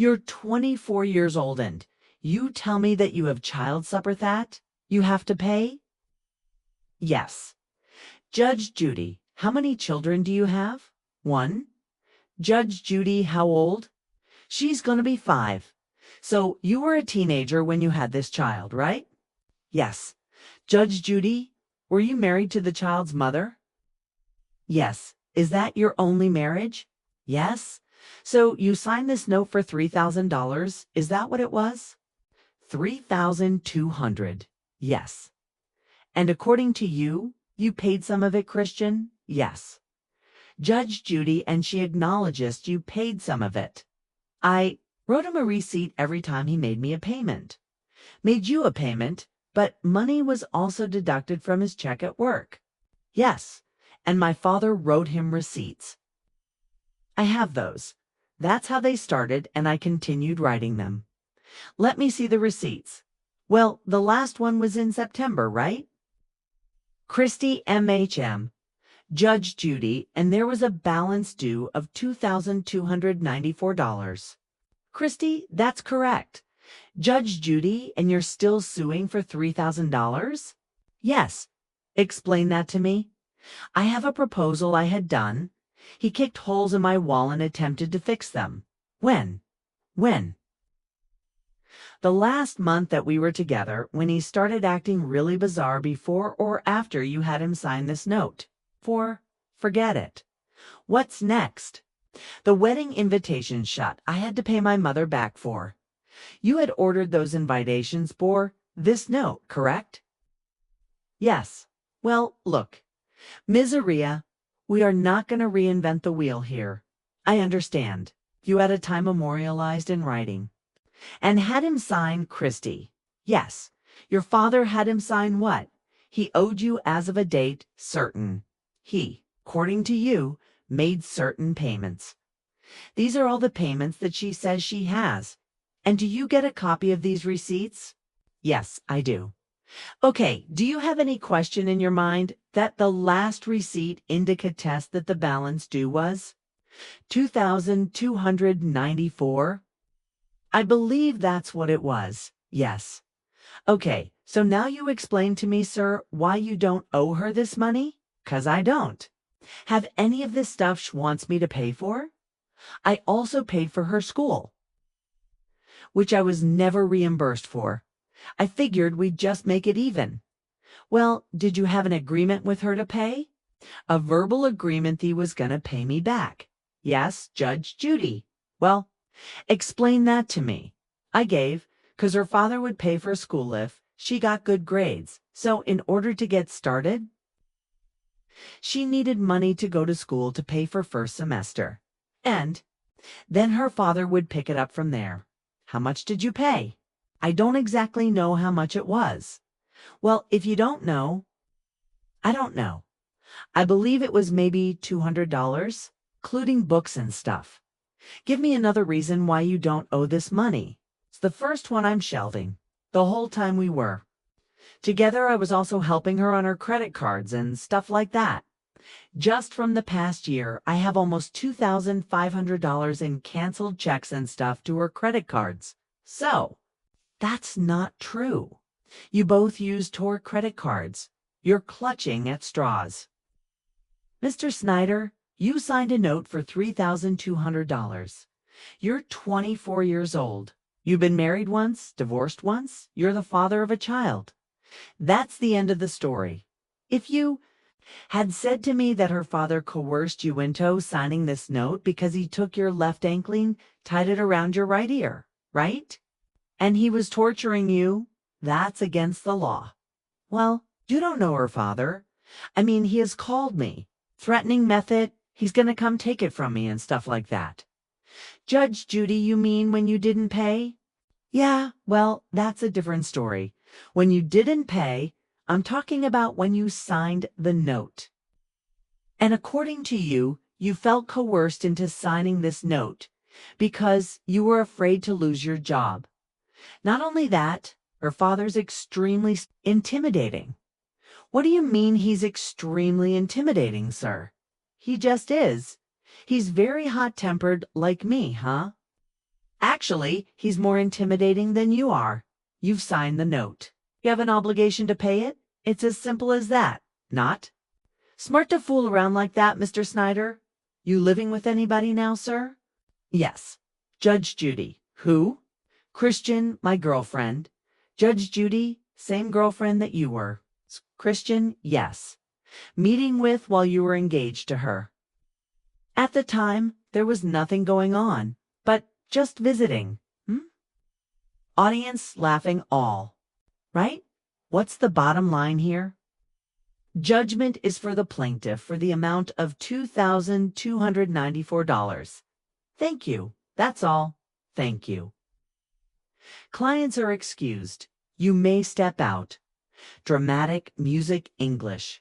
You're 24 years old and you tell me that you have child support that you have to pay? Yes. Judge Judy, how many children do you have? One. Judge Judy, how old? She's gonna be 5. So you were a teenager when you had this child, right? Yes. Judge Judy, were you married to the child's mother? Yes. Is that your only marriage? Yes. So you signed this note for $3,000, is that what it was? 3,200. Yes. And according to you, you paid some of it, Christian? Yes. Judge Judy, and she acknowledges you paid some of it. I wrote him a receipt every time he made me a payment. Made you a payment, but money was also deducted from his check at work. Yes, and my father wrote him receipts. I have those. That's how they started, and I continued writing them. Let me see the receipts. Well, the last one was in September, right? Christy MHM. Judge Judy, and there was a balance due of $2,294. Christy, that's correct. Judge Judy, and you're still suing for $3,000? Yes. Explain that to me. I have a proposal I had done. He kicked holes in my wall and attempted to fix them. When? When? The last month that we were together, when he started acting really bizarre before or after you had him sign this note. Forget it. What's next? The wedding invitation shot I had to pay my mother back for. You had ordered those invitations for this note, correct? Yes. Well, look, Miseria, we are not going to reinvent the wheel here. I understand. You had a time memorialized in writing. And had him sign Christy. Yes. Your father had him sign what? He owed you as of a date certain. He, according to you, made certain payments. These are all the payments that she says she has. And do you get a copy of these receipts? Yes, I do. Okay, do you have any question in your mind that the last receipt indicates that the balance due was $2,294? I believe that's what it was, yes. Okay, so now you explain to me, sir, why you don't owe her this money? 'Cause I don't. Have any of this stuff she wants me to pay for? I also paid for her school, which I was never reimbursed for. I figured we'd just make it even. Well, did you have an agreement with her to pay? A verbal agreement he was gonna pay me back. Yes, Judge Judy. Well, explain that to me. I gave, 'cause her father would pay for school if she got good grades. So in order to get started, she needed money to go to school to pay for first semester. And then her father would pick it up from there. How much did you pay? I don't exactly know how much it was. Well, if you don't know, I don't know. I believe it was maybe $200, including books and stuff. Give me another reason why you don't owe this money. It's the first one I'm shelving. The whole time we were together, I was also helping her on her credit cards and stuff like that. Just from the past year, I have almost $2,500 in canceled checks and stuff to her credit cards. So, that's not true. You both used her credit cards. You're clutching at straws. Mr. Snyder, you signed a note for $3,200. You're 24 years old. You've been married once, divorced once. You're the father of a child. That's the end of the story. If you had said to me that her father coerced you into signing this note because he took your left ankle and tied it around your right ear, right? And he was torturing you, that's against the law. Well, you don't know her father. I mean, he has called me. Threatening method, he's gonna come take it from me and stuff like that. Judge Judy, you mean when you didn't pay? Yeah, well, that's a different story. When you didn't pay, I'm talking about when you signed the note. And according to you, you felt coerced into signing this note because you were afraid to lose your job. Not only that, her father's extremely intimidating. What do you mean he's extremely intimidating, sir? He just is. He's very hot-tempered like me, huh? Actually, he's more intimidating than you are. You've signed the note. You have an obligation to pay it. It's as simple as that, not? Smart to fool around like that, Mr. Snyder. You living with anybody now, sir? Yes. Judge Judy. Who? Christian, my girlfriend. Judge Judy, same girlfriend that you were. Christian, yes. Meeting with while you were engaged to her. At the time, there was nothing going on, but just visiting. Audience laughing all. Right? What's the bottom line here? Judgment is for the plaintiff for the amount of $2,294. Thank you. That's all. Thank you. Clients are excused. You may step out. Dramatic music English.